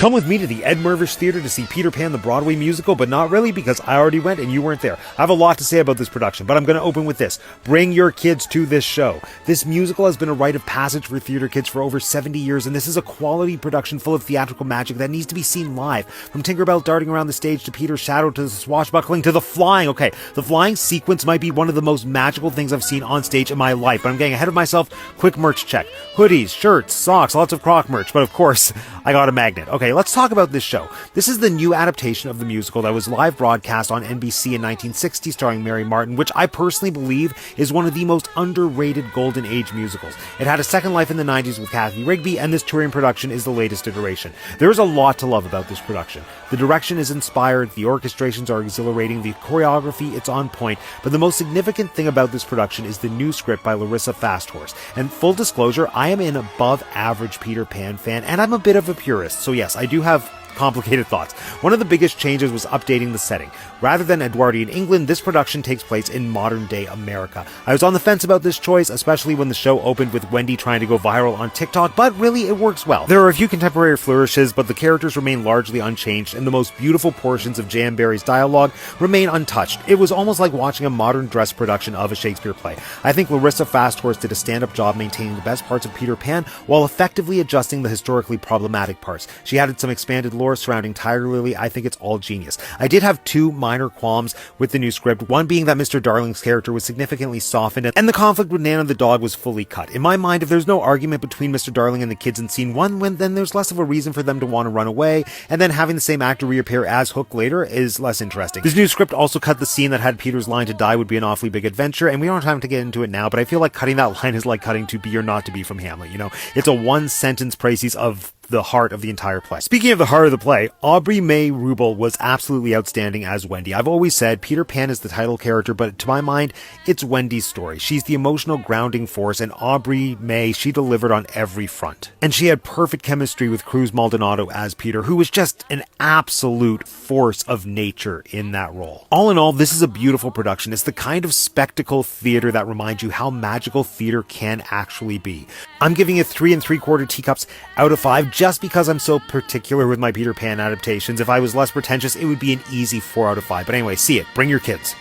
Come with me to the Ed Mervish Theater to see Peter Pan the Broadway musical, but not really because I already went and you weren't there. I have a lot to say about this production, but I'm going to open with this. Bring your kids to this show. This musical has been a rite of passage for theater kids for over 70 years, and this is a quality production full of theatrical magic that needs to be seen live. From Tinkerbell darting around the stage to Peter's shadow to the swashbuckling to the flying. Okay, the flying sequence might be one of the most magical things I've seen on stage in my life, but I'm getting ahead of myself. Quick merch check. Hoodies, shirts, socks, lots of Croc merch, but of course, I got a magnet. Okay, let's talk about this show. This is the new adaptation of the musical that was live broadcast on NBC in 1960 starring Mary Martin, which I personally believe is one of the most underrated golden age musicals. It had a second life in the 90s with Kathy Rigby, and this touring production is the latest iteration. There's a lot to love about this production. The direction is inspired, the orchestrations are exhilarating, the choreography, it's on point, but the most significant thing about this production is the new script by Larissa Fasthorse. And full disclosure, I am an above average Peter Pan fan, and I'm a bit of a purist, so yes, I do have complicated thoughts. One of the biggest changes was updating the setting. Rather than Edwardian England, this production takes place in modern-day America. I was on the fence about this choice, especially when the show opened with Wendy trying to go viral on TikTok, but really it works well. There are a few contemporary flourishes, but the characters remain largely unchanged, and the most beautiful portions of J.M. Barrie's dialogue remain untouched. It was almost like watching a modern dress production of a Shakespeare play. I think Larissa Fasthorse did a stand-up job maintaining the best parts of Peter Pan while effectively adjusting the historically problematic parts. She added some expanded lore surrounding Tiger Lily. I think it's all genius. I did have two minor qualms with the new script, one being that Mr. Darling's character was significantly softened and the conflict with Nana the dog was fully cut. In my mind, if there's no argument between Mr. Darling and the kids in scene one, then there's less of a reason for them to want to run away, and then having the same actor reappear as Hook later is less interesting. This new script also cut the scene that had Peter's line to die would be an awfully big adventure, and we don't have time to get into it now, but I feel like cutting that line is like cutting To Be or Not to Be from Hamlet, you know? It's a one-sentence précis of the heart of the entire play. Speaking of the heart of the play, Aubrey May Rubel was absolutely outstanding as Wendy. I've always said Peter Pan is the title character, but to my mind, it's Wendy's story. She's the emotional grounding force, and Aubrey May, she delivered on every front. And she had perfect chemistry with Cruz Maldonado as Peter, who was just an absolute force of nature in that role. All in all, this is a beautiful production. It's the kind of spectacle theater that reminds you how magical theater can actually be. I'm giving it 3 3/4 teacups out of 5, just because I'm so particular with my Peter Pan adaptations. If I was less pretentious, it would be an easy 4 out of 5. But anyway, see it. Bring your kids.